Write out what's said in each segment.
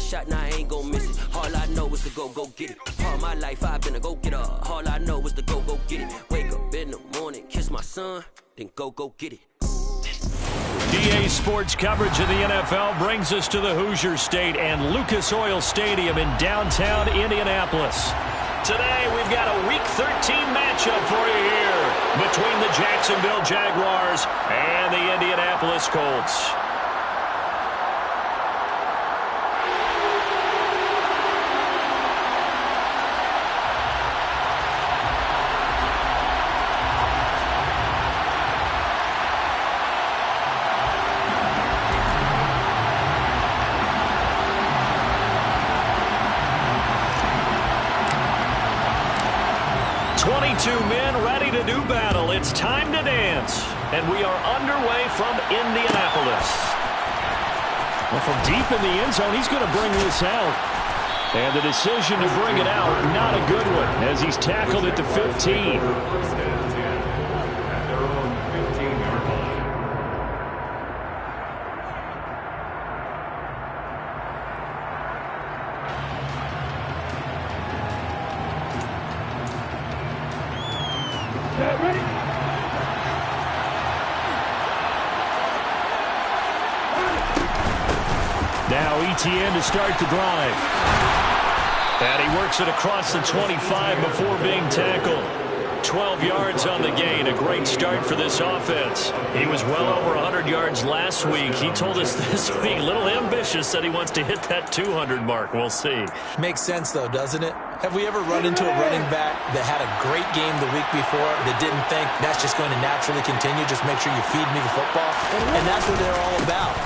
shot, now I ain't gon' miss it. All I know is to go get it. All my life I've been a go-getter. All I know is to go get it. Wake up in the morning, kiss my son, then go get it. DA Sports coverage of the NFL brings us to the Hoosier State and Lucas Oil Stadium in downtown Indianapolis. Today, we've got a Week 13 matchup for you here between the Jacksonville Jaguars and the Indianapolis Colts. Men ready to do battle. It's time to dance. And we are underway from Indianapolis. Well, from deep in the end zone, he's going to bring this out. And the decision to bring it out, not a good one, as he's tackled at the 15. Now ETN to start the drive. And he works it across the 25 before being tackled. 12 yards on the gain. A great start for this offense. He was well over 100 yards last week. He told us this week, a little ambitious, that he wants to hit that 200 mark. We'll see. Makes sense, though, doesn't it? Have we ever run into a running back that had a great game the week before that didn't think that's just going to naturally continue? Just make sure you feed me the football. And that's what they're all about.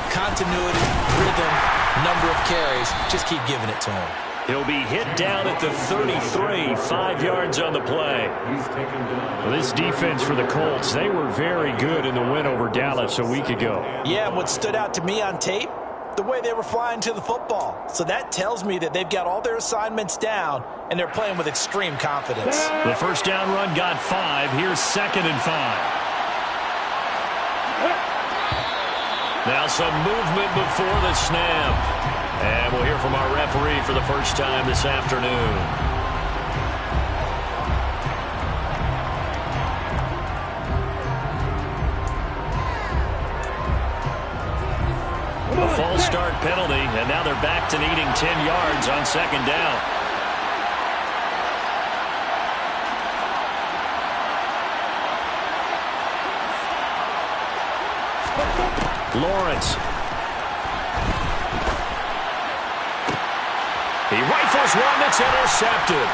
Continuity, rhythm, number of carries. Just keep giving it to him. He'll be hit down at the 33, 5 yards on the play. Well, this defense for the Colts, they were very good in the win over Dallas a week ago. Yeah, what stood out to me on tape, the way they were flying to the football. So that tells me that they've got all their assignments down, and they're playing with extreme confidence. The first down run got 5. Here's 2nd and 5. Now some movement before the snap. And we'll hear from our referee for the first time this afternoon. A false start penalty, and now they're back to needing 10 yards on 2nd down. Lawrence. He rifles one that's intercepted.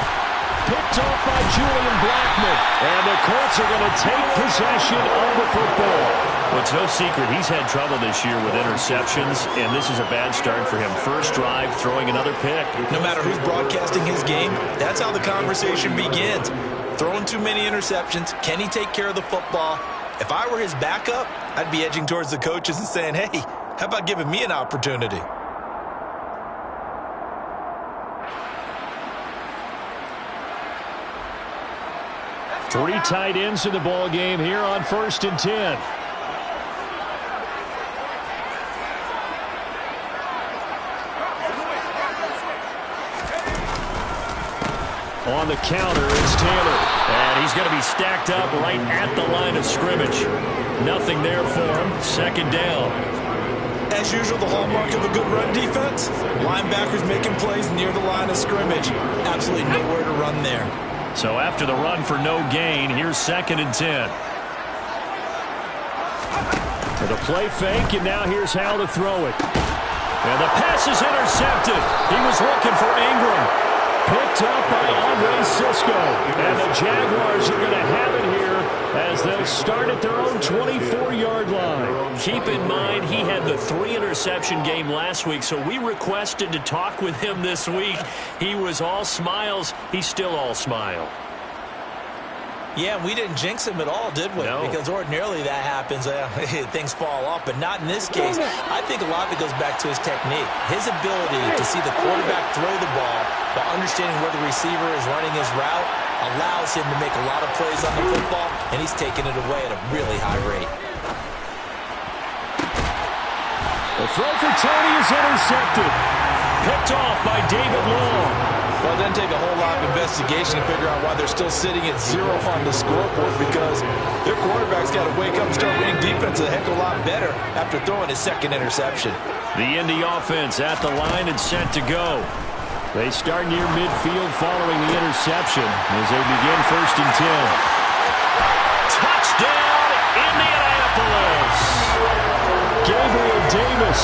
Picked off by Julian Blackman. And the Colts are going to take possession of the football. Well, it's no secret he's had trouble this year with interceptions, and this is a bad start for him. First drive, throwing another pick. No matter who's broadcasting his game, that's how the conversation begins. Throwing too many interceptions. Can he take care of the football? If I were his backup, I'd be edging towards the coaches and saying, hey, how about giving me an opportunity? Three tight ends in the ball game here on 1st and 10. On the counter, it's Taylor. And he's going to be stacked up right at the line of scrimmage. Nothing there for him. 2nd down. As usual, the hallmark of a good run defense, linebackers making plays near the line of scrimmage. Absolutely nowhere to run there. So after the run for no gain, here's 2nd and 10. For the play fake, and now here's how to throw it. And the pass is intercepted. He was looking for Ingram. Picked up by Andre Cisco. And the Jaguars are going to have it here as they'll start at their own 24-yard line. Keep in mind, he had the 3-interception game last week, so we requested to talk with him this week. He was all smiles. He's still all smile. Yeah, we didn't jinx him at all, did we? No. Because ordinarily that happens. Things fall off, but not in this case. I think a lot of it goes back to his technique. His ability to see the quarterback throw the ball while understanding where the receiver is running his route allows him to make a lot of plays on the football, and he's taking it away at a really high rate. The throw for Tony is intercepted. picked off by David Long. Well, it doesn't take a whole lot of investigation to figure out why they're still sitting at 0 on the scoreboard, because their quarterback's got to wake up and start reading defense a heck of a lot better after throwing his second interception. The Indy offense at the line and set to go. They start near midfield following the interception as they begin 1st and 10. Touchdown, Indianapolis! Gabriel Davis,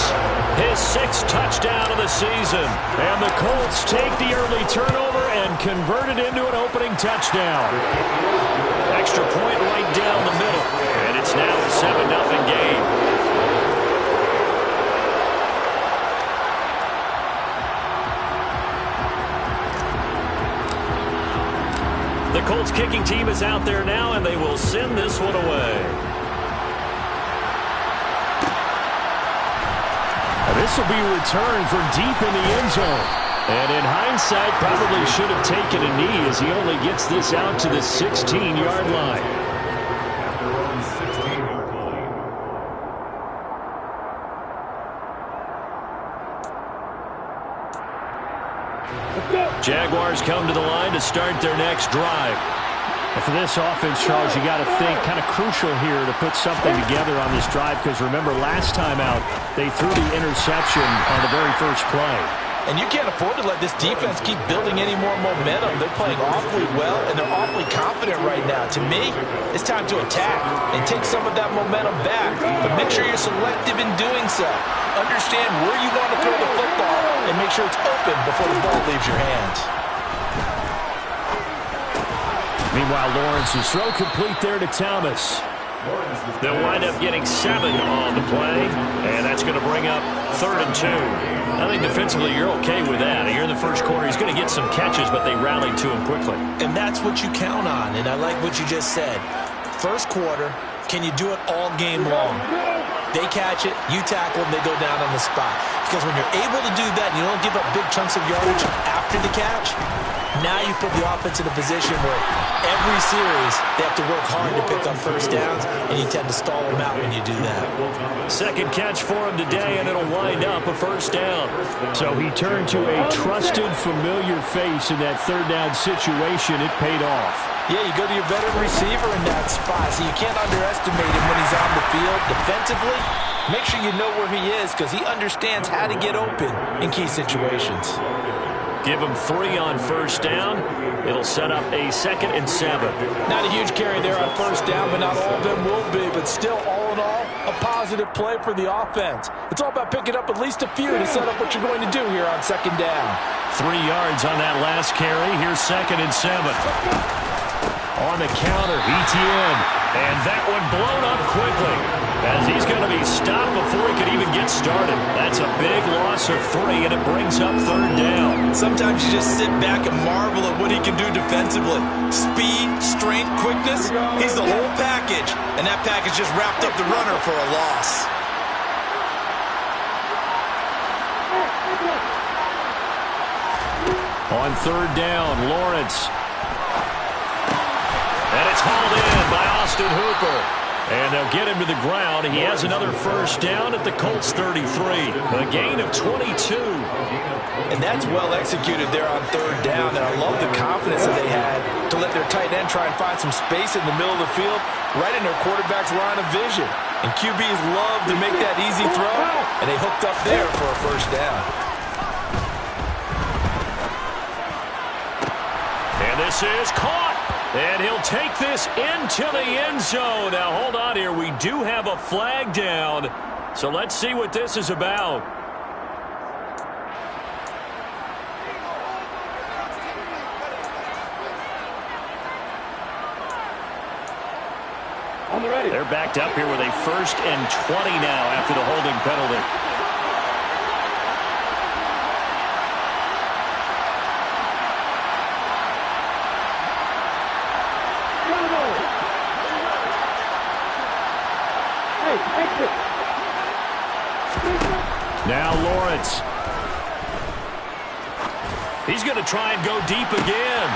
his 6th touchdown of the season. And the Colts take the early turnover and convert it into an opening touchdown. Extra point right down the middle. And it's now a 7-0 game. The Colts kicking team is out there now, and they will send this one away. This will be returned from deep in the end zone. And in hindsight, probably should have taken a knee as he only gets this out to the 16-yard line. Jaguars come to the line to start their next drive. And for this offense, Charles, you got to think kind of crucial here to put something together on this drive, because remember last time out they threw the interception on the very first play. And you can't afford to let this defense keep building any more momentum. They're playing awfully well, and they're awfully confident right now. To me, it's time to attack and take some of that momentum back, but make sure you're selective in doing so. Understand where you want to throw the football and make sure it's open before the ball leaves your hands. Meanwhile, Lawrence's throw complete there to Thomas. They'll wind up getting 7 on the play, and that's going to bring up 3rd and 2. I think defensively you're okay with that. Here in the first quarter, he's going to get some catches, but they rallied to him quickly. And that's what you count on, and I like what you just said. First quarter, can you do it all game long? They catch it, you tackle them, they go down on the spot. Because when you're able to do that and you don't give up big chunks of yardage after the catch, now you put the offense in a position where every series they have to work hard to pick up first downs, and you tend to stall them out when you do that. Second catch for him today, and it'll wind up a first down. So he turned to a trusted, familiar face in that 3rd down situation. It paid off. Yeah, you go to your veteran receiver in that spot, so you can't underestimate him when he's on the field. Defensively, make sure you know where he is, because he understands how to get open in key situations. Give him 3 on first down. It'll set up a 2nd and 7. Not a huge carry there on first down, but not all of them will be. But still, all in all, a positive play for the offense. It's all about picking up at least a few to set up what you're going to do here on 2nd down. 3 yards on that last carry. Here's 2nd and 7. On the counter, Etienne. And that one blown up quickly, as he's going to be stopped before he could even get started. That's a big loss of 3, and it brings up 3rd down. Sometimes you just sit back and marvel at what he can do defensively. Speed, strength, quickness, he's the whole package. And that package just wrapped up the runner for a loss. On 3rd down, Lawrence. And it's hauled in by Austin Hooper. And they'll get him to the ground. He has another first down at the Colts 33. A gain of 22. And that's well executed there on 3rd down. And I love the confidence that they had to let their tight end try and find some space in the middle of the field, right in their quarterback's line of vision. And QBs love to make that easy throw, and they hooked up there for a first down. And this is caught. And he'll take this into the end zone. Now, hold on here. We do have a flag down. So let's see what this is about. They're backed up here with a 1st and 20 now after the holding penalty. Now Lawrence. He's going to try and go deep again.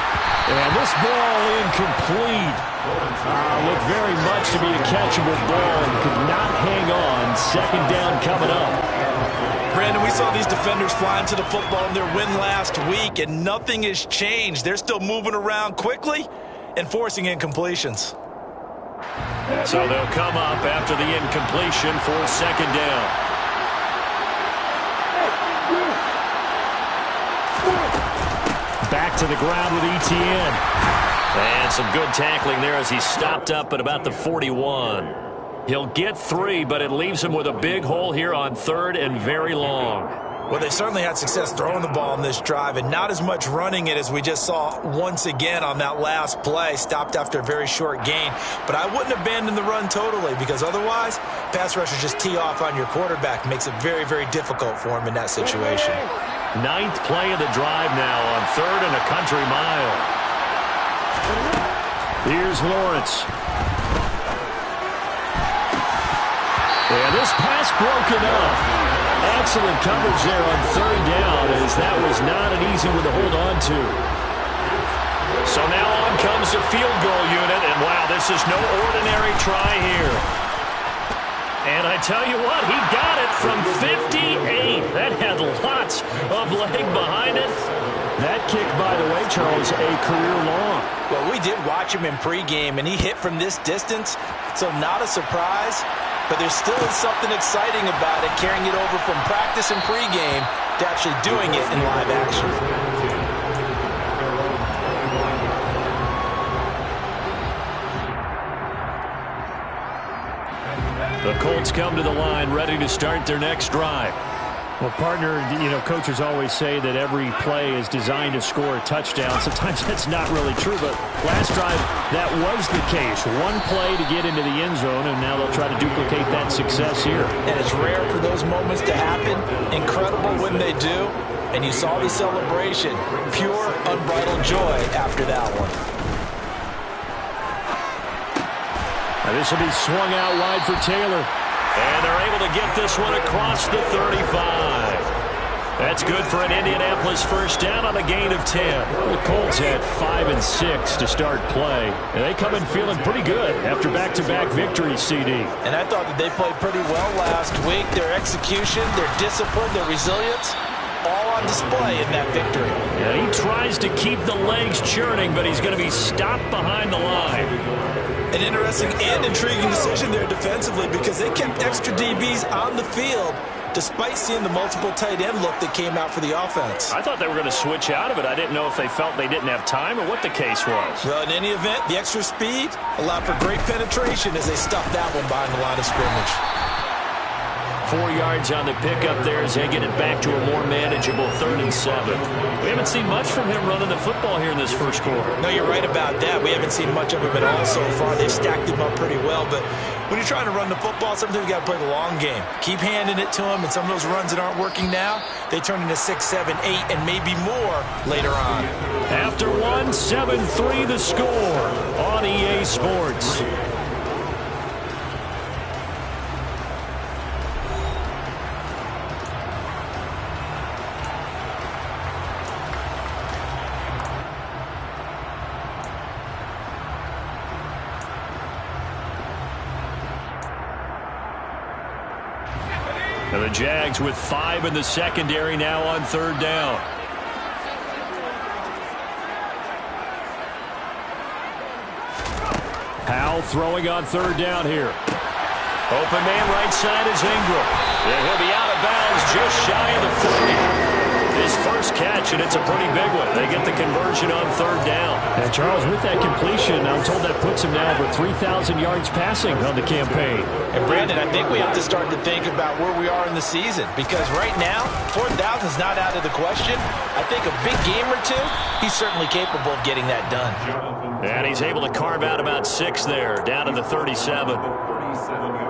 And this ball incomplete. Looked very much to be a catchable ball and could not hang on. 2nd down coming up. Brandon, we saw these defenders flying to the football in their win last week, and nothing has changed. They're still moving around quickly and forcing incompletions. So they'll come up after the incompletion for second down. Back to the ground with Etienne. And some good tackling there as he stopped up at about the 41. He'll get 3, but it leaves him with a big hole here on 3rd and very long. Well, they certainly had success throwing the ball in this drive and not as much running it as we just saw once again on that last play. Stopped after a very short gain. But I wouldn't abandon the run totally because otherwise, pass rushers just tee off on your quarterback. Makes it very, very difficult for him in that situation. 9th play of the drive now on 3rd and a country mile. Here's Lawrence. And this pass broken up. Excellent coverage there on 3rd down as that was not an easy one to hold on to. So now on comes the field goal unit, and wow, this is no ordinary try here. And I tell you what, he got it from 58. That had lots of leg behind it. That kick, by the way, Charles, a career long. Well, we did watch him in pregame, and he hit from this distance, so not a surprise. But there still is something exciting about it, carrying it over from practice and pregame to actually doing it in live action. The Colts come to the line, ready to start their next drive. Well, partner, you know, coaches always say that every play is designed to score a touchdown. Sometimes that's not really true, but last drive, that was the case. One play to get into the end zone, and now they'll try to duplicate that success here. And it's rare for those moments to happen. Incredible when they do. And you saw the celebration. Pure, unbridled joy after that one. Now this will be swung out wide for Taylor. And they're able to get this one across the 35. That's good for an Indianapolis first down on a gain of 10. The Colts had 5 and 6 to start play. And they come in feeling pretty good after back-to-back victories, CD. And I thought that they played pretty well last week. Their execution, their discipline, their resilience, all on display in that victory. Yeah, he tries to keep the legs churning, but he's going to be stopped behind the line. An interesting and intriguing decision there defensively because they kept extra DBs on the field despite seeing the multiple tight end look that came out for the offense. I thought they were going to switch out of it. I didn't know if they felt they didn't have time or what the case was. Well, in any event, the extra speed allowed for great penetration as they stuffed that one behind the line of scrimmage. 4 yards on the pickup there as they get it back to a more manageable 3rd and 7. We haven't seen much from him running the football here in this first quarter. No, you're right about that. We haven't seen much of him at all so far. They've stacked him up pretty well, but when you're trying to run the football, sometimes you got to play the long game. Keep handing it to him, and some of those runs that aren't working now, they turn into 6, 7, 8, and maybe more later on. After 1, 7-3 the score on EA Sports. And the Jags with 5 in the secondary now on 3rd down. Powell throwing on 3rd down here. Open man right side is Ingram. And he'll be out of bounds just shy of the 40. His first catch, and it's a pretty big one. They get the conversion on 3rd down. And Charles, with that completion, I'm told that puts him now over 3,000 yards passing on the campaign. And Brandon, I think we have to start to think about where we are in the season because right now, 4,000 is not out of the question. I think a big game or two, he's certainly capable of getting that done. And he's able to carve out about 6 there, down to the 37.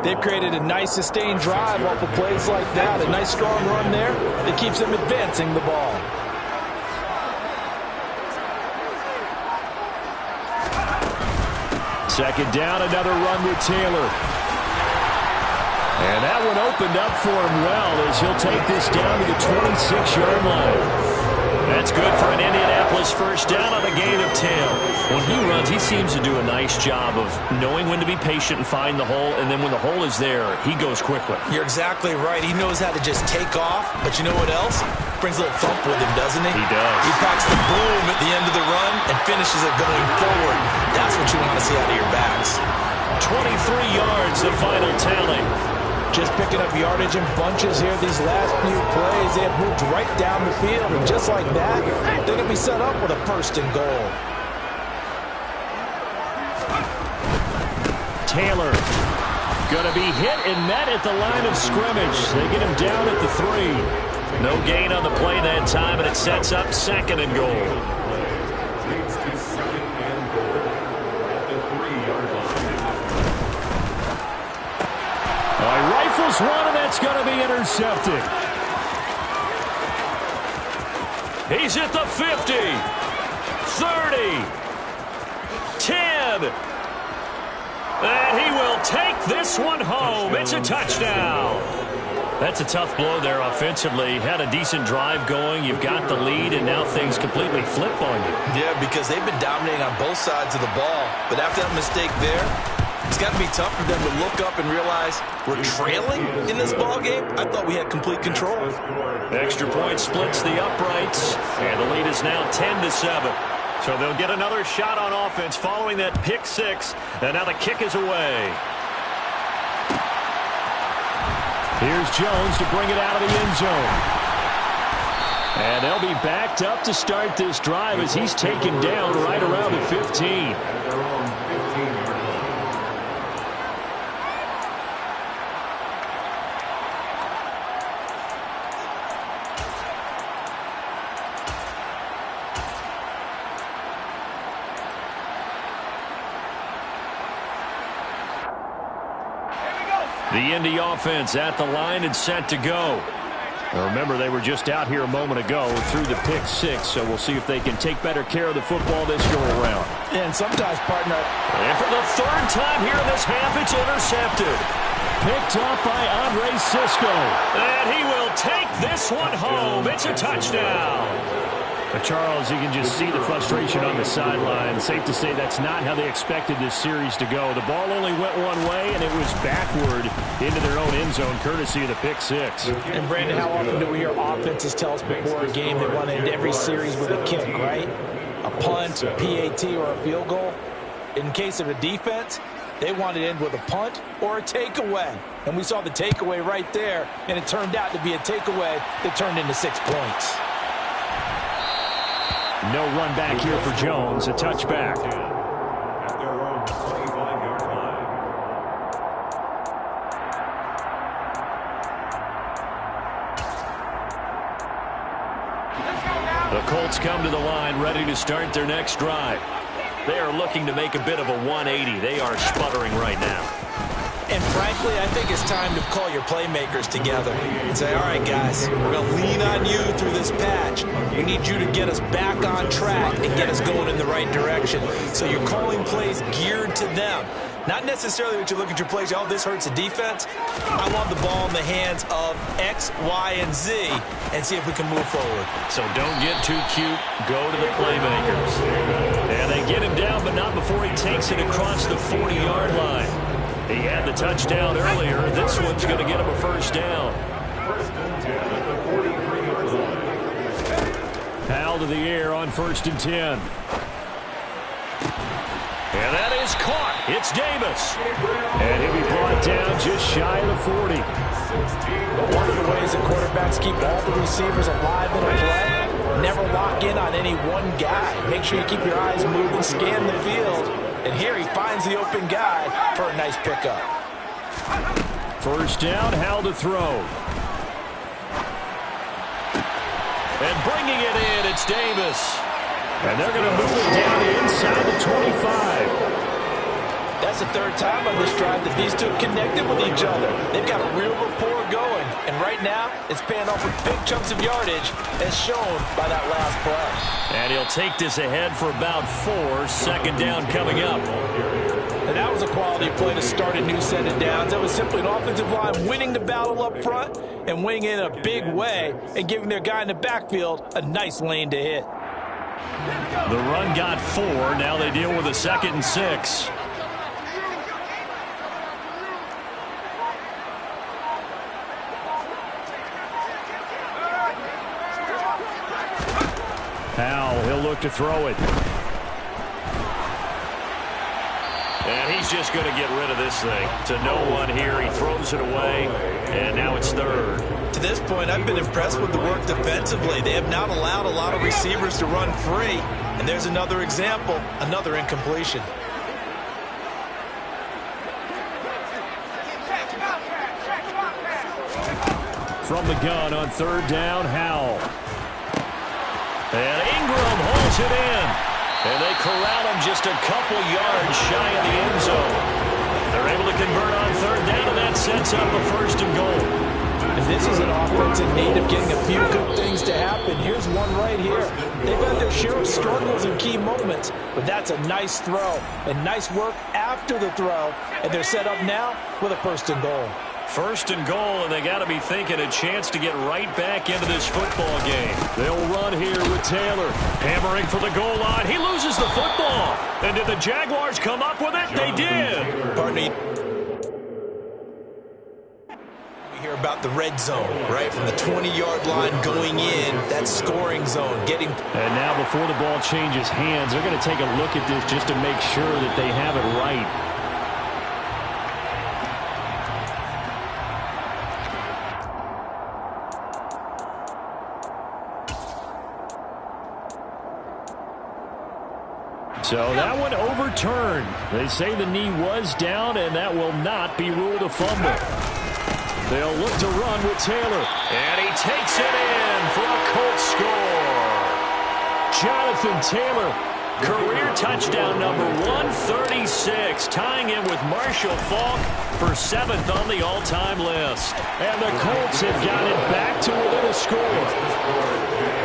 They've created a nice sustained drive off of plays like that. A nice strong run there that keeps them advancing the ball. Second down, another run with Taylor. And that one opened up for him well as he'll take this down to the 26-yard line. That's good for an Indianapolis first down on a gain of 10. When he runs, he seems to do a nice job of knowing when to be patient and find the hole, and then when the hole is there, he goes quickly. You're exactly right. He knows how to just take off, but you know what else? Brings a little thump with him, doesn't he? He does. He packs the boom at the end of the run and finishes it going forward. That's what you want to see out of your backs. 23 yards, the final tally. Just picking up yardage in bunches here these last few plays. They have moved right down the field, and just like that, they're going to be set up with a first and goal. Taylor going to be hit and met at the line of scrimmage. They get him down at the 3. No gain on the play that time, and it sets up second and goal. Rifles one, and that's going to be intercepted. He's at the 50, 30, 10. And he will take this one home. It's a touchdown. That's a tough blow there offensively. Had a decent drive going. You've got the lead, and now things completely flip on you. Yeah, because they've been dominating on both sides of the ball. But after that mistake there, it's got to be tough for them to look up and realize we're trailing in this ball game. I thought we had complete control. Extra point splits the uprights, and the lead is now 10-7. So they'll get another shot on offense following that pick 6, and now the kick is away. Here's Jones to bring it out of the end zone. And they'll be backed up to start this drive as he's taken down right around the 15. The Indy offense at the line and set to go. Now remember, they were just out here a moment ago through the pick 6, so we'll see if they can take better care of the football this go-around. And sometimes, partner. And for the 3rd time here in this half, it's intercepted. Picked up by Andre Sisco. And he will take this one home. It's a touchdown. But Charles, you can just see the frustration on the sideline. Safe to say that's not how they expected this series to go. The ball only went one way, and it was backward into their own end zone, courtesy of the pick 6. And, Brandon, how often do we hear offenses tell us before a game they want to end every series with a kick, right? A punt, a PAT, or a field goal. In case of a defense, they want to end with a punt or a takeaway. And we saw the takeaway right there, and it turned out to be a takeaway that turned into 6 points. No run back here for Jones. A touchback. The Colts come to the line ready to start their next drive. They are looking to make a bit of a 180. They are sputtering right now. And frankly, I think it's time to call your playmakers together and say, all right, guys, we're going to lean on you through this patch. We need you to get us back on track and get us going in the right direction. So you're calling plays geared to them. Not necessarily that you look at your plays, oh, this hurts the defense. I want the ball in the hands of X, Y, and Z and see if we can move forward. So don't get too cute. Go to the playmakers. And they get him down, but not before he takes it across the 40-yard line. He had the touchdown earlier. This one's going to get him a first down. Powell to the air on 1st and 10. And that is caught. It's Davis. And he'll be brought down just shy of the 40. One of the ways that quarterbacks keep all the receivers alive in a play, never lock in on any one guy. Make sure you keep your eyes moving, scan the field. And here he finds the open guy for a nice pickup. First down, Howell to throw. And bringing it in, it's Davis. And they're going to move it down inside the 25. That's the 3rd time on this drive that these two connected with each other. They've got a real rapport going. And right now, it's paying off with big chunks of yardage, as shown by that last play. And he'll take this ahead for about 4. 2nd down coming up. And that was a quality play to start a new set of downs. That was simply an offensive line winning the battle up front and winning in a big way and giving their guy in the backfield a nice lane to hit. The run got 4. Now they deal with a 2nd and 6. Powell, he'll look to throw it. And he's just going to get rid of this thing. To no one here. He throws it away, and now it's 3rd. To this point, I've been impressed with the work defensively. They have not allowed a lot of receivers to run free. And there's another example, another incompletion. From the gun on 3rd down, Howell. And Ingram holds it in. And they corral him just a couple yards shy of the end zone. They're able to convert on 3rd down, and that sets up a 1st and goal. And this is an offense in need of getting a few good things to happen. Here's one right here. They've had their share of struggles in key moments, but that's a nice throw and nice work after the throw. And they're set up now with a 1st and goal. 1st and goal, and they got to be thinking a chance to get right back into this football game. They'll run here with Taylor. Hammering for the goal line. He loses the football. And did the Jaguars come up with it? They did. Pardon me. We hear about the red zone, right? From the 20-yard line going in, that scoring zone. And now before the ball changes hands, they're going to take a look at this just to make sure that they have it right. So that one overturned. They say the knee was down, and that will not be ruled a fumble. They'll look to run with Taylor. And he takes it in for a Colts score. Jonathan Taylor, career touchdown number 136, tying him with Marshall Faulk for 7th on the all-time list. And the Colts have got it back to within a score.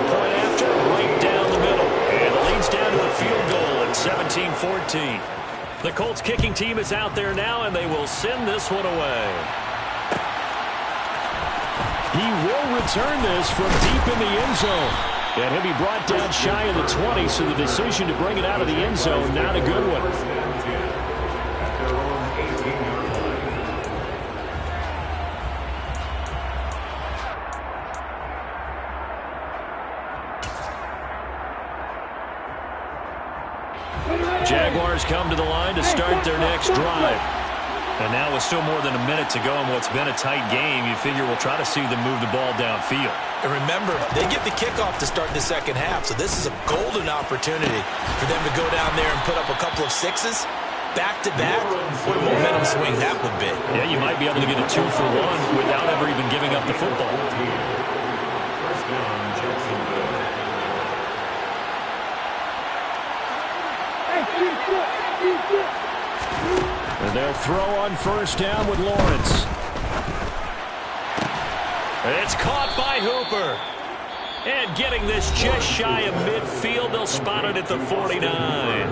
Point after, right down the middle. And it leads down to a field goal at 17-14. The Colts kicking team is out there now, and they will send this one away. He will return this from deep in the end zone. And he'll be brought down shy of the 20, so the decision to bring it out of the end zone, not a good one. Jaguars come to the line to start their next drive. And now with still more than a minute to go in what's been a tight game, you figure we'll try to see them move the ball downfield. And remember, they get the kickoff to start the second half, so this is a golden opportunity for them to go down there and put up a couple of 6s back-to-back. What a momentum swing that would be. Yeah, you might be able to get a 2-for-1 without ever even giving up the football. And they'll throw on 1st down with Lawrence. It's caught by Hooper. And getting this just shy of midfield, they'll spot it at the 49.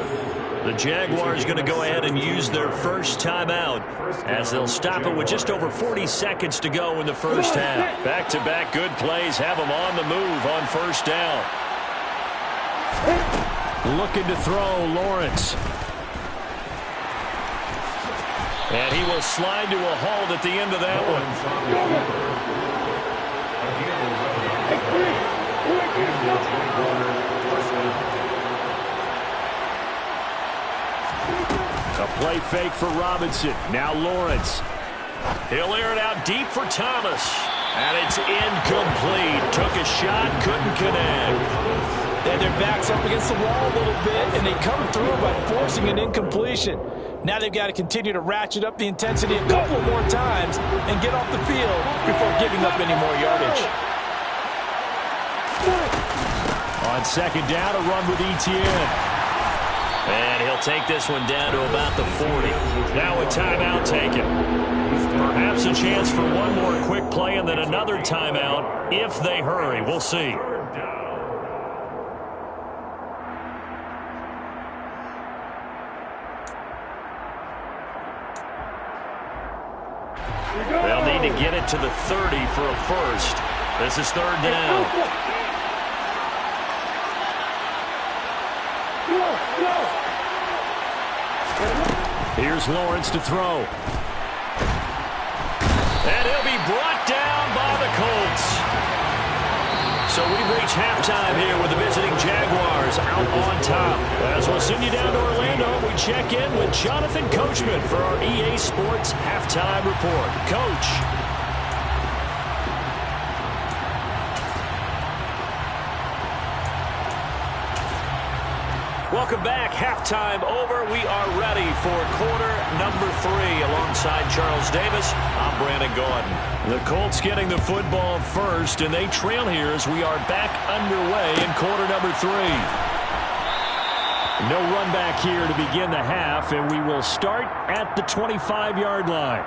The Jaguars going to go ahead and use their first timeout as they'll stop it with just over 40 seconds to go in the first half. Back-to-back good plays have them on the move on 1st down. Looking to throw, Lawrence. And he will slide to a halt at the end of that one. A play fake for Robinson. Now Lawrence. He'll air it out deep for Thomas. And it's incomplete. Took a shot, couldn't connect. Then their backs up against the wall a little bit, and they come through by forcing an incompletion. Now they've got to continue to ratchet up the intensity a couple more times and get off the field before giving up any more yardage. On 2nd down, a run with Etienne. And he'll take this one down to about the 40. Now a timeout taken. Perhaps a chance for one more quick play and then another timeout if they hurry. We'll see. to the 30 for a first. This is third down. Here's Lawrence to throw. And he'll be brought down by the Colts. So we've reached halftime here with the visiting Jaguars out on top. As we'll send you down to Orlando, we check in with Jonathan Coachman for our EA Sports Halftime Report. Coach. Welcome back. Halftime over. We are ready for quarter number 3. Alongside Charles Davis, I'm Brandon Gaudin. The Colts getting the football first, and they trail here as we are back underway in quarter number 3. No run back here to begin the half, and we will start at the 25-yard line.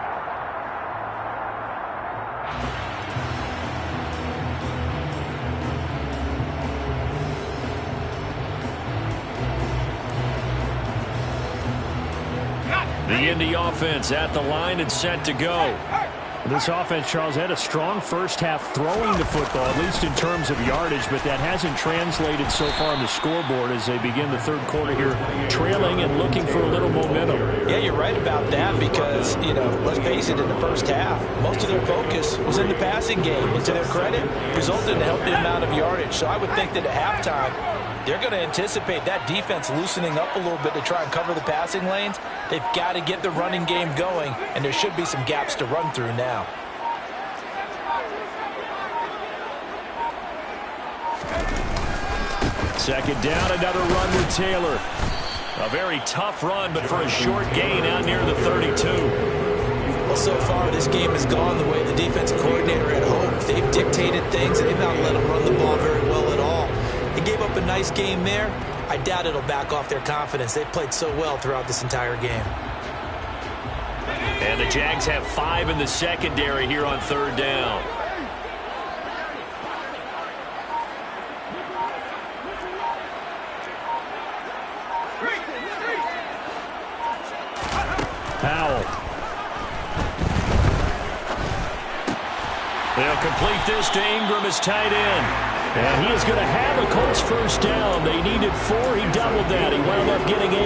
The Indy offense at the line and set to go. This offense, Charles, had a strong first half throwing the football, at least in terms of yardage, but that hasn't translated so far on the scoreboard as they begin the third quarter here, trailing and looking for a little momentum. Yeah, you're right about that because, let's face it, in the first half, most of their focus was in the passing game. And to their credit, resulted in a healthy amount of yardage. So I would think that at halftime, they're going to anticipate that defense loosening up a little bit to try and cover the passing lanes. They've got to get the running game going, and there should be some gaps to run through now. Second down, another run with Taylor. A very tough run, but for a short gain out near the 32. Well, so far, this game has gone the way the defensive coordinator had hoped. They've dictated things, and they've not let them run the ball very well at all. They gave up a nice game there. I doubt it'll back off their confidence. They've played so well throughout this entire game. And the Jags have 5 in the secondary here on third down. Powell. They'll complete this to Ingram as tight end. And he is going to have a Colts first down. They needed 4. He doubled that. He wound up getting 8.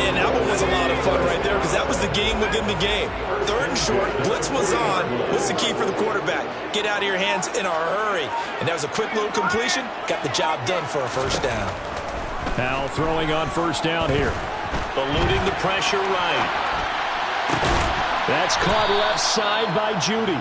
And that one was a lot of fun right there because that was the game within the game. Third and short, blitz was on. What's the key for the quarterback? Get out of your hands in a hurry. And that was a quick little completion. Got the job done for a first down. Powell throwing on first down here. Eluding the pressure right. That's caught left side by Judy.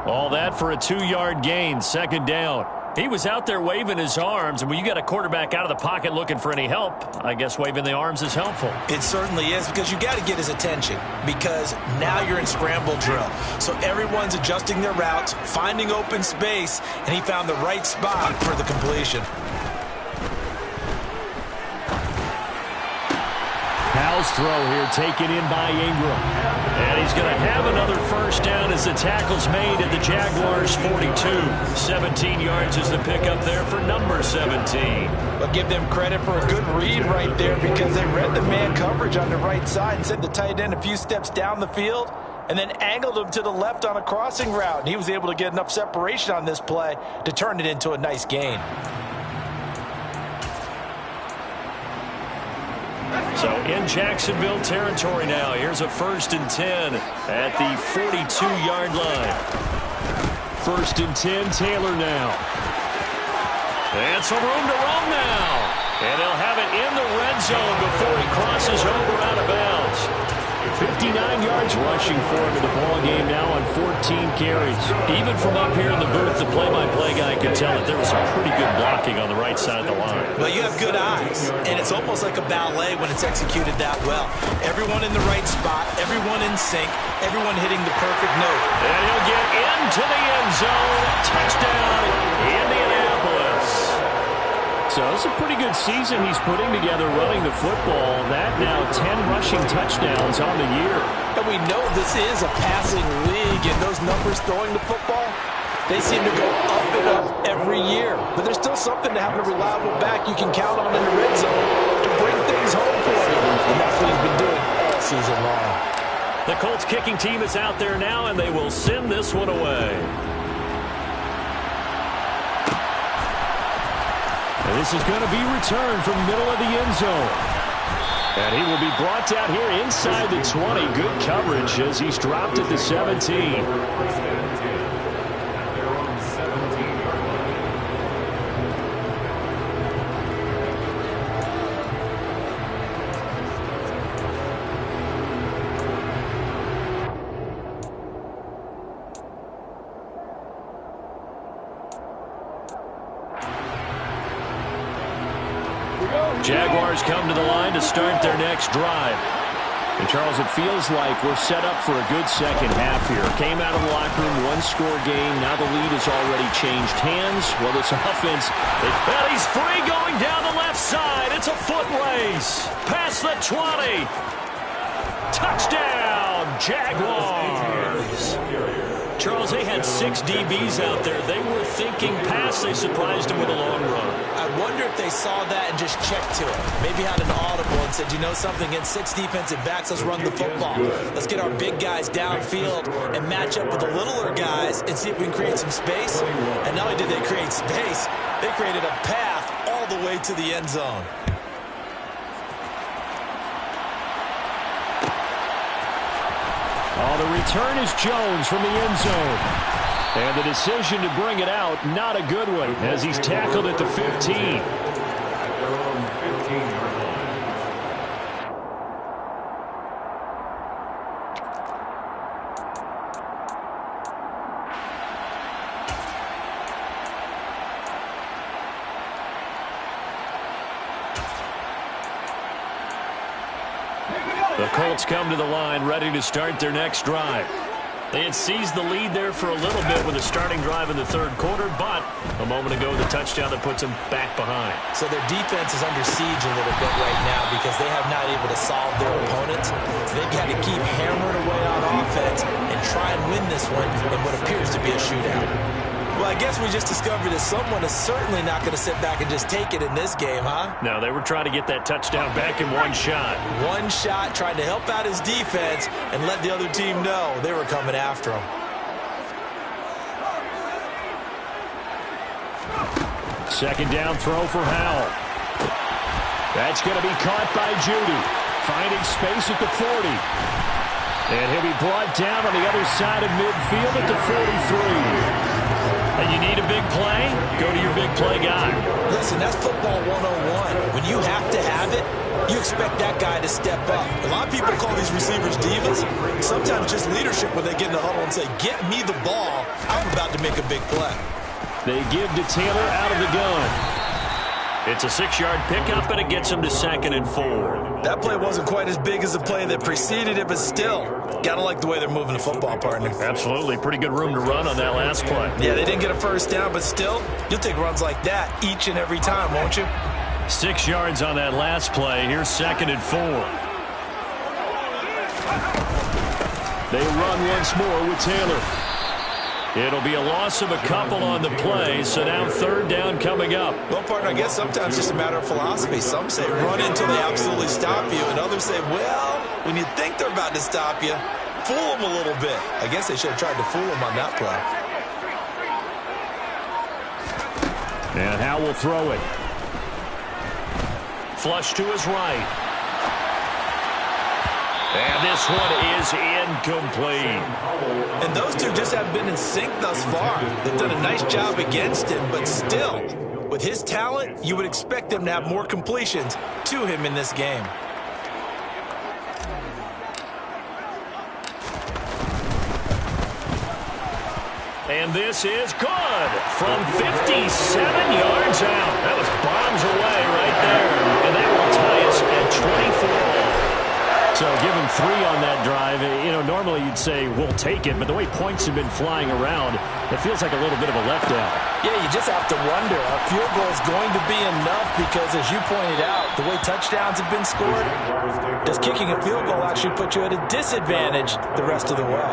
All that for a 2-yard gain, second down. He was out there waving his arms, and when you got a quarterback out of the pocket looking for any help, I guess waving the arms is helpful. It certainly is because you got to get his attention because now you're in scramble drill. So everyone's adjusting their routes, finding open space, and he found the right spot for the completion. Powell's throw here taken in by Ingram. And he's going to have another first down as the tackle's made at the Jaguars' 42. 17 yards is the pickup there for number 17. But give them credit for a good read right there because they read the man coverage on the right side and sent the tight end a few steps down the field and then angled him to the left on a crossing route. And he was able to get enough separation on this play to turn it into a nice gain. So in Jacksonville territory now. Here's a 1st and 10 at the 42-yard line. 1st and 10, Taylor now. And some room to roam now. And they'll have it in the red zone before he crosses over out of bounds. 59 yards rushing for him in the ball game now on 14 carries. Even from up here in the booth, the play-by-play guy could tell that there was some pretty good blocking on the right side of the line. Well, you have good eyes, and it's almost like a ballet when it's executed that well. Everyone in the right spot, everyone in sync, everyone hitting the perfect note. And he'll get into the end zone. Touchdown, Indianapolis. So it's a pretty good season he's putting together running the football. That now 10 rushing touchdowns on the year. And we know this is a passing league, and those numbers throwing the football, they seem to go up and up every year. But there's still something to have a reliable back you can count on in the red zone to bring things home for you. And that's what he's been doing all season long. The Colts kicking team is out there now, and they will send this one away. And this is going to be returned from middle of the end zone. And he will be brought down here inside the 20. Good coverage as he's dropped at the 17. Jaguars come to the line to start their next drive. And, Charles, it feels like we're set up for a good second half here. Came out of the locker room, one-score game. Now the lead has already changed hands. Well, this offense, he's free going down the left side. It's a foot race. Past the 20. Touchdown, Jaguars. Charles, they had 6 DBs out there. They were thinking pass. They surprised him with a long run. I wonder if they saw that and just checked to it. Maybe had an audible and said, you know something, against 6 defensive backs, let's run the football. Let's get our big guys downfield and match up with the littler guys and see if we can create some space. And not only did they create space, they created a path all the way to the end zone. Oh, the return is Jones from the end zone. And the decision to bring it out, not a good one, as he's tackled at the 15. The Colts come to the line, ready to start their next drive. They had seized the lead there for a little bit with a starting drive in the third quarter, but a moment ago, the touchdown that puts them back behind. So their defense is under siege a little bit right now because they have not able to solve their opponents. So they've got to keep hammering away on offense and try and win this one in what appears to be a shootout. Well, I guess we just discovered that someone is certainly not going to sit back and just take it in this game, huh? No, they were trying to get that touchdown back in one shot. One shot, trying to help out his defense and let the other team know they were coming after him. Second down throw for Howell. That's going to be caught by Judy. Finding space at the 40. And he'll be brought down on the other side of midfield at the 43. And you need a big play? Go to your big play guy. Listen, that's football 101. When you have to have it, you expect that guy to step up. A lot of people call these receivers divas. Sometimes just leadership when they get in the huddle and say, get me the ball. I'm about to make a big play. They give to Taylor out of the gun. It's a 6-yard pickup, and it gets him to 2nd and 4. That play wasn't quite as big as the play that preceded it, but still, got to like the way they're moving the football, partner. Absolutely. Pretty good room to run on that last play. Yeah, they didn't get a first down, but still, you'll take runs like that each and every time, won't you? 6 yards on that last play. Here's 2nd and 4. They run once more with Taylor. It'll be a loss of a couple on the play, so now 3rd down coming up. Well, partner, I guess sometimes it's just a matter of philosophy. Some say run until they absolutely stop you, and others say, well, when you think they're about to stop you, fool them a little bit. I guess they should have tried to fool them on that play. And Howell will throw it. Flush to his right. And this one is incomplete. And those two just haven't been in sync thus far. They've done a nice job against him, but still, with his talent, you would expect them to have more completions to him in this game. And this is good from 57 yards out. That was bombs away right there. And that will tie us at 24. So give him 3 on that drive. You know, normally you'd say, we'll take it, but the way points have been flying around, it feels like a little bit of a letdown. Yeah, you just have to wonder. A field goal is going to be enough because, as you pointed out, the way touchdowns have been scored, does kicking a field goal actually put you at a disadvantage the rest of the way?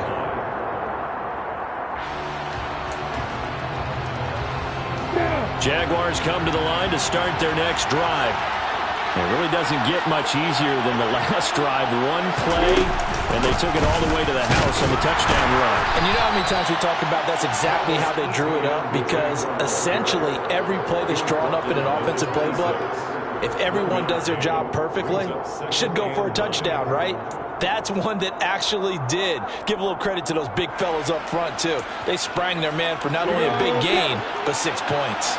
Jaguars come to the line to start their next drive. It really doesn't get much easier than the last drive. One play, and they took it all the way to the house on the touchdown run. And you know how many times we talked about that's exactly how they drew it up, because essentially every play that's drawn up in an offensive playbook, if everyone does their job perfectly, should go for a touchdown, right? That's one that actually did. Give a little credit to those big fellas up front, too. They sprang their man for not only a big gain, but 6 points.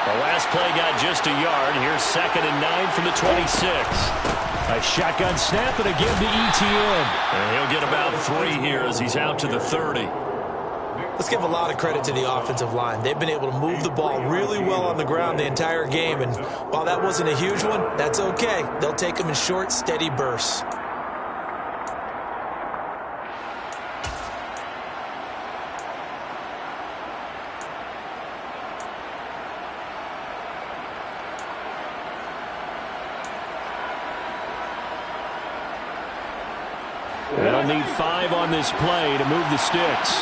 The last play got just a yard. Here's 2nd and 9 from the 26. A shotgun snap and a give to ETN. And he'll get about 3 here as he's out to the 30. Let's give a lot of credit to the offensive line. They've been able to move the ball really well on the ground the entire game. And while that wasn't a huge one, that's okay. They'll take them in short, steady bursts. They'll need 5 on this play to move the sticks.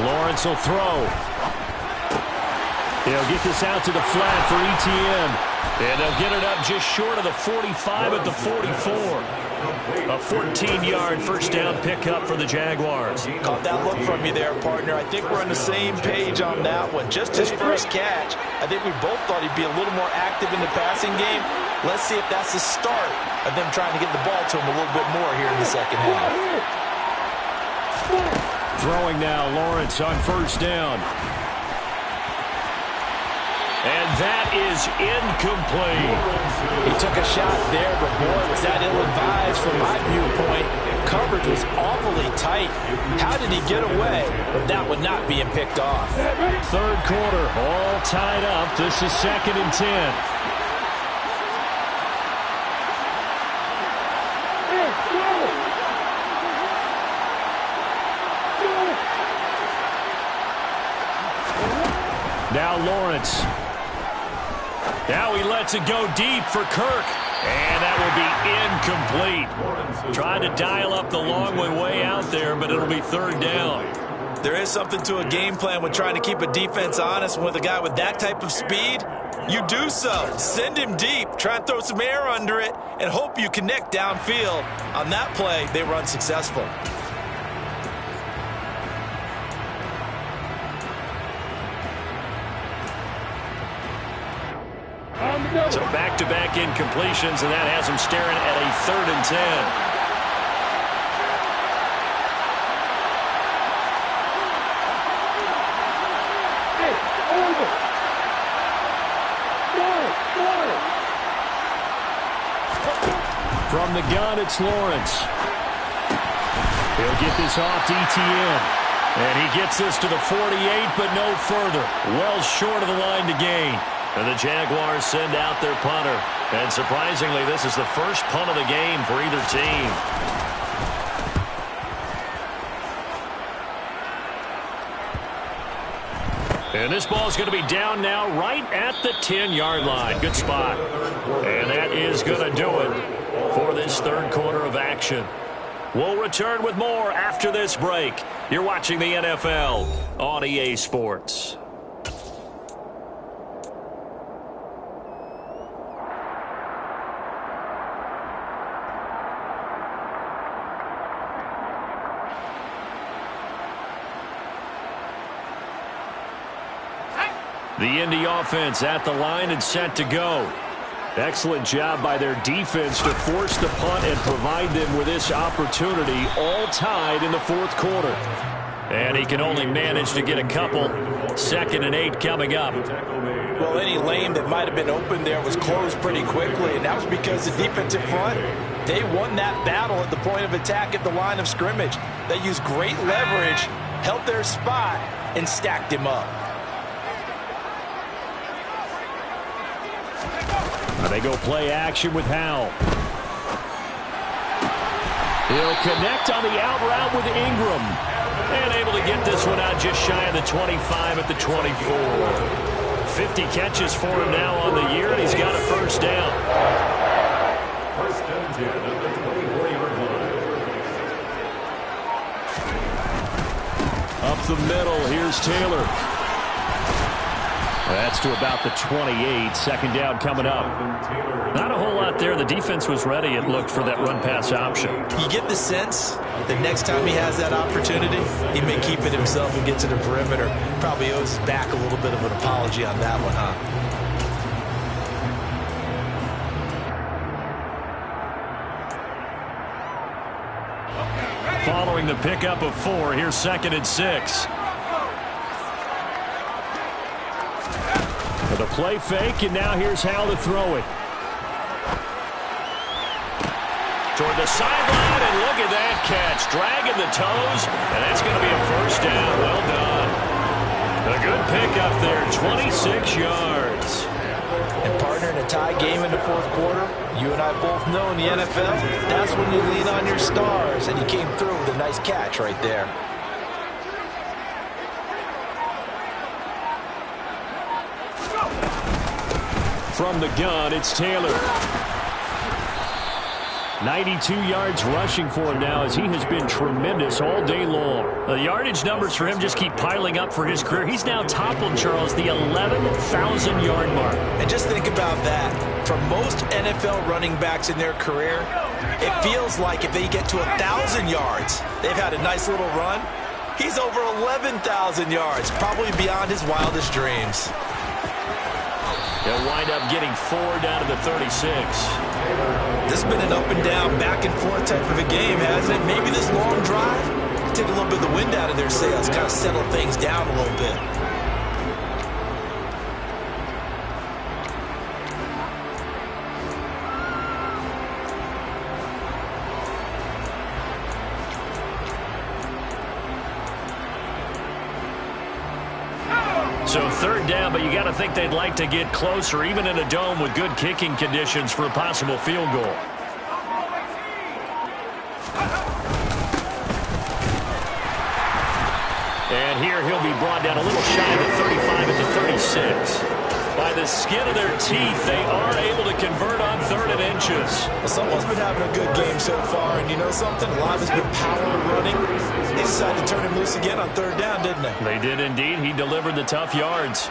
Lawrence will throw. They'll get this out to the flat for ETN. And they'll get it up just short of the 45 at the 44. A 14-yard first down pickup for the Jaguars. Caught that look from you there, partner. I think we're on the same page on that one. Just his first catch, I think we both thought he'd be a little more active in the passing game. Let's see if that's the start of them trying to get the ball to him a little bit more here in the second half. Throwing now, Lawrence on first down. And that is incomplete. He took a shot there, but boy, was that ill-advised from my viewpoint. Coverage was awfully tight. How did he get away with that one not being picked off? Third quarter, all tied up. This is 2nd and 10. Now Lawrence. Now he lets it go deep for Kirk. And that will be incomplete. Trying to dial up the long way out there, but it'll be 3rd down. There is something to a game plan with trying to keep a defense honest. With a guy with that type of speed, you do so. Send him deep. Try and throw some air under it and hope you connect downfield. On that play, they were unsuccessful. So back-to-back incompletions, and that has him staring at a 3rd and 10. From the gun, it's Lawrence. He'll get this off to ETN. And he gets this to the 48, but no further. Well short of the line to gain. And the Jaguars send out their punter. And surprisingly, this is the first punt of the game for either team. And this ball is going to be down now right at the 10-yard line. Good spot. And that is going to do it for this 3rd quarter of action. We'll return with more after this break. You're watching the NFL on EA Sports. The Indy offense at the line and set to go. Excellent job by their defense to force the punt and provide them with this opportunity, all tied in the 4th quarter. And he can only manage to get a couple. 2nd and 8 coming up. Well, any lane that might have been open there was closed pretty quickly, and that was because the defensive front, they won that battle at the point of attack at the line of scrimmage. They used great leverage, held their spot, and stacked him up. They go play action with Howell. He'll connect on the out route with Ingram. And able to get this one out just shy of the 25 at the 24. 50 catches for him now on the year, and he's got a first down. First and 10 at the 24-yard line. Up the middle, here's Taylor. That's to about the 28. Second down coming up. Not a whole lot there. The defense was ready, it looked, for that run-pass option. You get the sense that next time he has that opportunity, he may keep it himself and get to the perimeter. Probably owes his back a little bit of an apology on that one, huh? Following the pickup of 4, here's 2nd and 6. With a play fake, and now here's how to throw it. Toward the sideline, and look at that catch. Dragging the toes, and that's going to be a first down. Well done. A good pickup there, 26 yards. And partner, in a tie game in the fourth quarter, you and I both know in the NFL, that's when you lean on your stars, and he came through with a nice catch right there. From the gun, it's Taylor. 92 yards rushing for him now, as he has been tremendous all day long. The yardage numbers for him just keep piling up for his career. He's now toppled, Charles, the 11,000-yard mark. And just think about that. For most NFL running backs in their career, it feels like if they get to 1,000 yards, they've had a nice little run. He's over 11,000 yards, probably beyond his wildest dreams. They'll wind up getting 4 down to the 36. This has been an up and down, back and forth type of a game, hasn't it? Maybe this long drive take a little bit of the wind out of their sails, kind of settle things down a little bit. So 3rd down, but you got to think they'd like to get closer, even in a dome with good kicking conditions for a possible field goal. And here he'll be brought down a little shy of the 35 at the 36. By the skin of their teeth, they are able to convert on 3rd and inches. Well, someone's been having a good game so far, and you know something? A lot has been power running. They decided to turn him loose again on 3rd down, didn't they? They did indeed. He delivered the tough yards.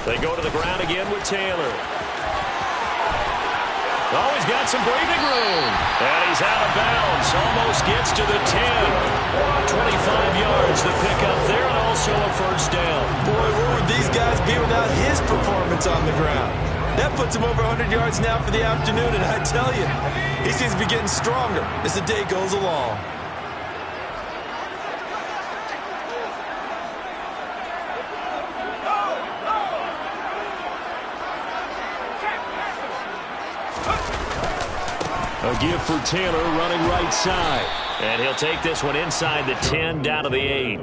They go to the ground again with Taylor. Oh, he's got some breathing room. And he's out of bounds. Almost gets to the 10. 25 yards the pickup there, and also a first down. Boy, where would these guys be without his performance on the ground? That puts him over 100 yards now for the afternoon, and I tell you, he seems to be getting stronger as the day goes along. A give for Taylor running right side. And he'll take this one inside the 10 down to the 8.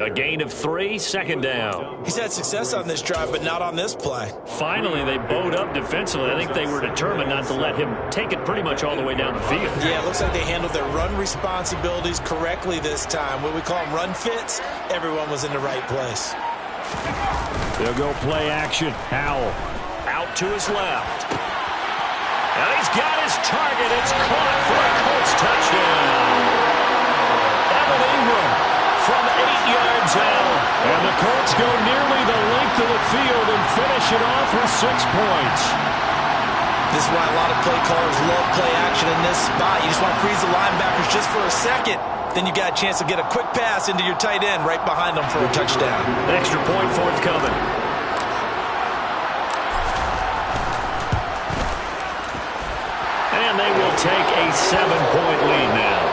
A gain of 3, 2nd down. He's had success on this drive, but not on this play. Finally, they bowed up defensively. I think they were determined not to let him take it pretty much all the way down the field. Yeah, it looks like they handled their run responsibilities correctly this time. What we call them run fits, everyone was in the right place. They'll go play action. Howell out to his left. And he's got his target. It's caught for a Colts touchdown. Evan Ingram from 8 yards out. And the Colts go nearly the length of the field and finish it off with 6 points. This is why a lot of play callers love play action in this spot. You just want to freeze the linebackers just for a second. Then you got a chance to get a quick pass into your tight end right behind them for a touchdown. Extra point forthcoming. And they will take a 7-point lead now.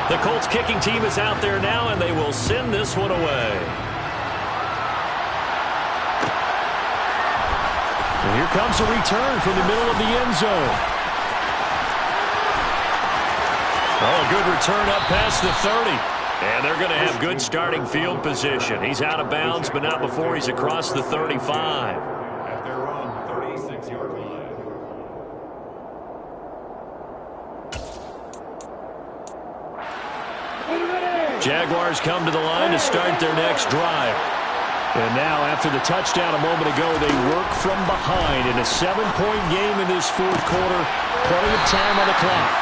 The Colts kicking team is out there now, and they will send this one away. And here comes a return from the middle of the end zone. Oh, a good return up past the 30. And they're going to have good starting field position. He's out of bounds, but not before he's across the 35. At their own 36-yard line. Jaguars come to the line to start their next drive. And now, after the touchdown a moment ago, they work from behind in a 7-point game in this fourth quarter. Plenty of time on the clock.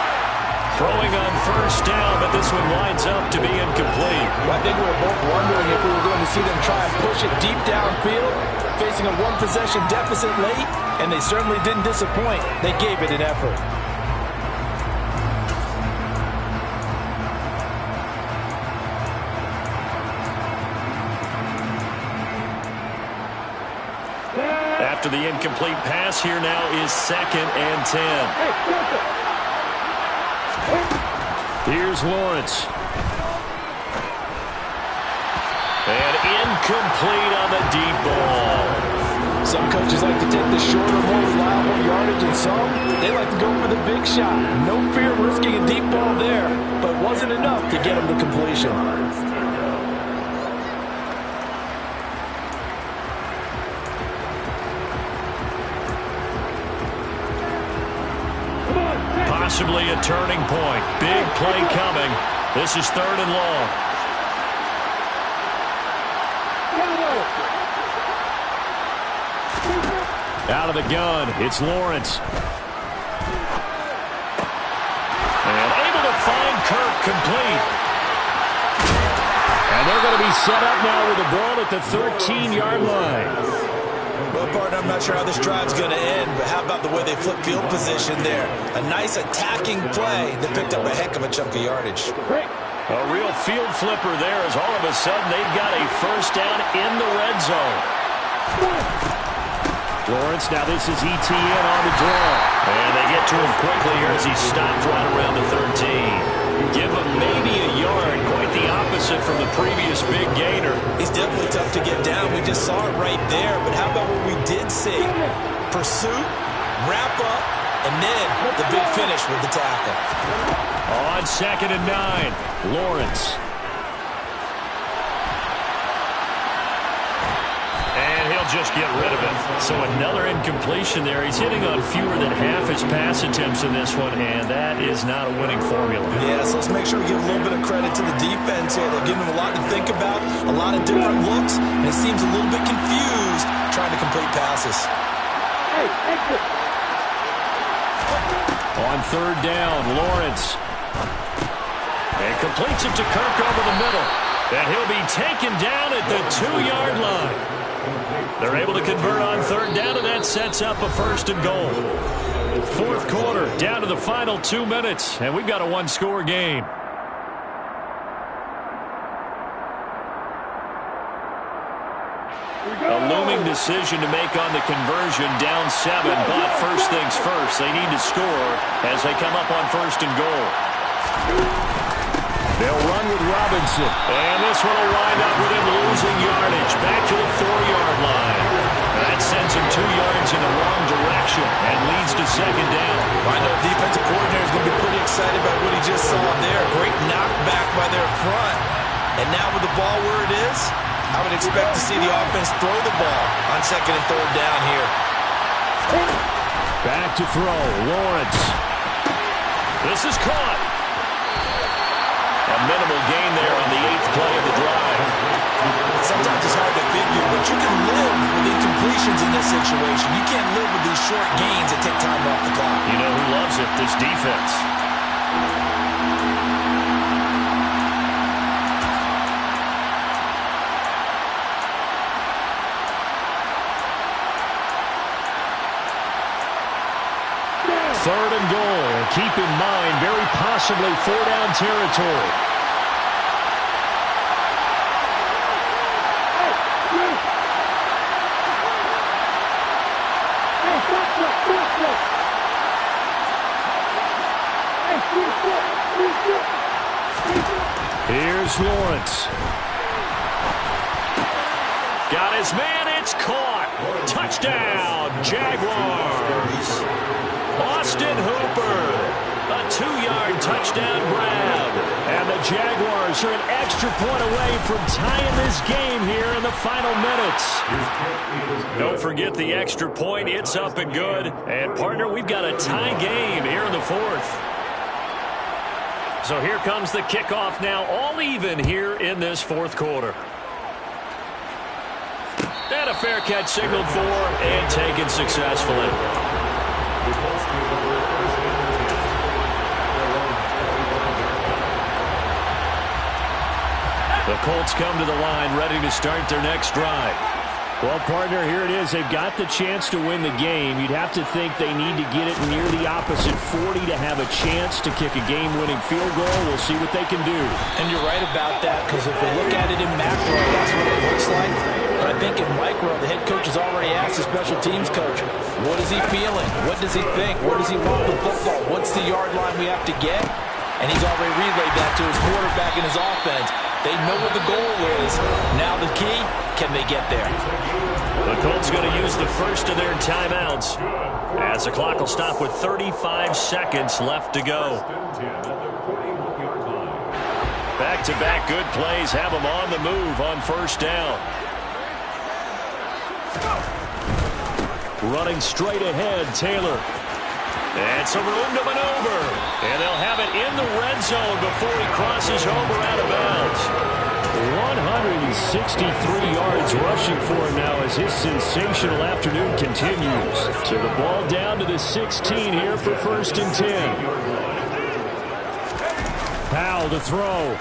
Throwing on first down, but this one winds up to be incomplete. Well, I think we were both wondering if we were going to see them try and push it deep downfield, facing a one-possession deficit late, and they certainly didn't disappoint. They gave it an effort. After the incomplete pass, here now is 2nd and 10. Here's Lawrence. And incomplete on the deep ball. Some coaches like to take the shorter, more reliable yardage, and some, they like to go for the big shot. No fear of risking a deep ball there, but it wasn't enough to get them to completion. Possibly a turning point. Big play coming. This is 3rd and long. Out of the gun, it's Lawrence. And able to find Kirk complete. And they're going to be set up now with the ball at the 13-yard line. Well, partner, I'm not sure how this drive's going to end, but how about the way they flip field position there? A nice attacking play that picked up a heck of a chunk of yardage. A real field flipper there as all of a sudden they've got a first down in the red zone. Lawrence, now this is ETN on the draw. And they get to him quickly here as he stopped right around the 13. Give him maybe a yard, quite the opposite from the previous big gainer. He's definitely tough to get down. We just saw it right there. But how about what we did see? Pursuit, wrap up, and then the big finish with the tackle. On 2nd and 9, Lawrence. And he'll just get rid of it. So another incompletion there. He's hitting on fewer than half his pass attempts in this one, and that is not a winning formula. Yeah, so let's make sure we give a little bit of credit to the defense here. They're giving him a lot to think about, a lot of different looks, and he seems a little bit confused trying to complete passes. On 3rd down, Lawrence. And completes it to Kirk over the middle. And he'll be taken down at the 2-yard line. They're able to convert on 3rd down, and that sets up a 1st and goal. 4th quarter, down to the final 2 minutes, and we've got a 1-score game. A looming decision to make on the conversion, down 7, but first things first, they need to score as they come up on 1st and goal. They'll run with Robinson. And this one will wind up with him losing yardage. Back to the 4-yard line. That sends him 2 yards in the wrong direction and leads to 2nd down. I know the defensive coordinator is going to be pretty excited about what he just saw there. Great knockback by their front. And now with the ball where it is, I would expect to see the offense throw the ball on 2nd and 3rd down here. Back to throw. Lawrence. This is caught. A minimal gain there on the 8th play of the drive. Sometimes it's hard to figure, but you can live with incompletions in this situation. You can't live with these short gains that take time off the clock. You know who loves it? This defense. Third and goal. Keep in mind, very possibly 4-down territory. Here's Lawrence. Got his man. It's caught. Touchdown, Jaguars. Austin Hooper, a 2-yard touchdown grab. And the Jaguars are an extra point away from tying this game here in the final minutes. Don't forget the extra point. It's up and good. And, partner, we've got a tie game here in the 4th. So here comes the kickoff now, all even here in this fourth quarter. And a fair catch signaled for and taken successfully. The Colts come to the line ready to start their next drive. Well, partner, here it is. They've got the chance to win the game. You'd have to think they need to get it near the opposite 40 to have a chance to kick a game-winning field goal. We'll see what they can do. And you're right about that, because if we look at it in macro, that's what it looks like. But I think in micro, the head coach has already asked the special teams coach, what is he feeling? What does he think? Where does he want the football? What's the yard line we have to get? And he's already relayed that to his quarterback and his offense. They know what the goal is. Now the key, can they get there? The Colts going to use the first of their timeouts as the clock will stop with 35 seconds left to go. Back-to-back good plays have them on the move on first down. Running straight ahead, Taylor. And some room to maneuver. And they'll have it in the red zone before he crosses over out of bounds. 163 yards rushing for him now as his sensational afternoon continues. So the ball down to the 16 here for 1st and 10. Powell to throw.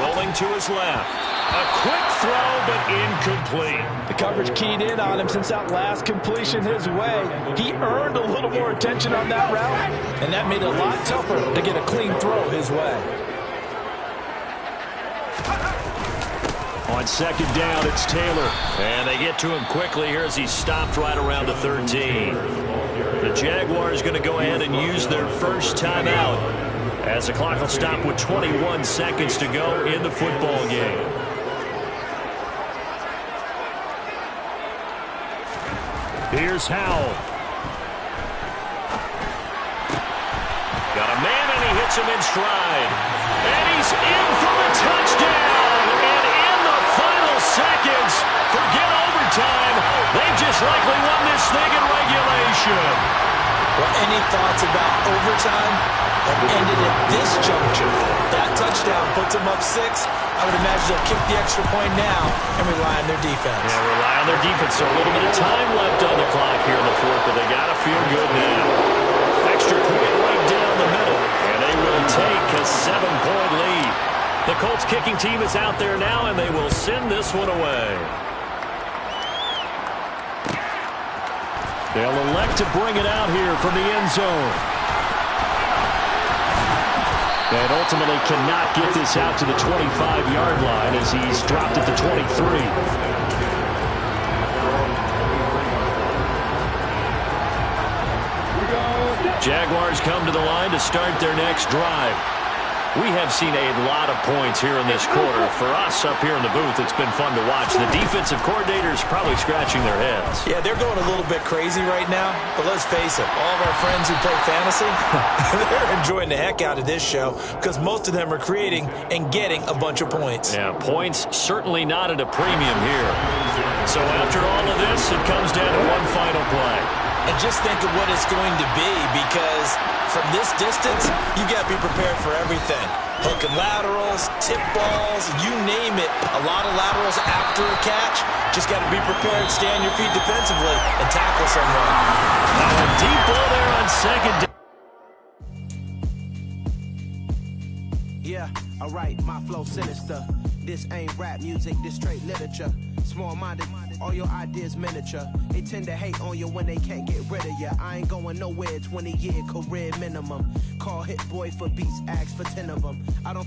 Rolling to his left. A quick throw, but incomplete. The coverage keyed in on him since that last completion his way. He earned a little more attention on that route, and that made it a lot tougher to get a clean throw his way. On 2nd down, it's Taylor. And they get to him quickly here as he stopped right around the 13. The Jaguars going to go ahead and use their first timeout as the clock will stop with 21 seconds to go in the football game. Here's Howell. Got a man, and he hits him in stride. And he's in for the touchdown. And in the final seconds, forget overtime. They've just likely won this thing in regulation. Well, any thoughts about overtime have ended at this juncture? That touchdown puts them up 6. I would imagine they'll kick the extra point now and rely on their defense. Yeah, rely on their defense. So a little bit of time left on the clock here in the fourth, but they got to feel good now. Extra point right down the middle, and they will take a 7-point lead. The Colts kicking team is out there now, and they will send this one away. They'll elect to bring it out here from the end zone. And ultimately cannot get this out to the 25-yard line as he's dropped at the 23. Jaguars come to the line to start their next drive. We have seen a lot of points here in this quarter. For us up here in the booth, it's been fun to watch. The defensive coordinators probably scratching their heads. Yeah, they're going a little bit crazy right now. But let's face it, all of our friends who play fantasy, they're enjoying the heck out of this show because most of them are creating and getting a bunch of points. Yeah, points certainly not at a premium here. So after all of this, it comes down to one final play. And just think of what it's going to be, because from this distance, you got to be prepared for everything. Hook and laterals, tip balls, you name it. A lot of laterals after a catch. Just got to be prepared, stay on your feet defensively, and tackle someone. Now a deep ball there on 2nd down. Yeah, alright, my flow sinister. This ain't rap music, this straight literature. Small-minded, all your ideas miniature. They tend to hate on you when they can't get rid of you. I ain't going nowhere, 20-year career minimum. Call Hit Boy for beats, ask for 10 of them. I don't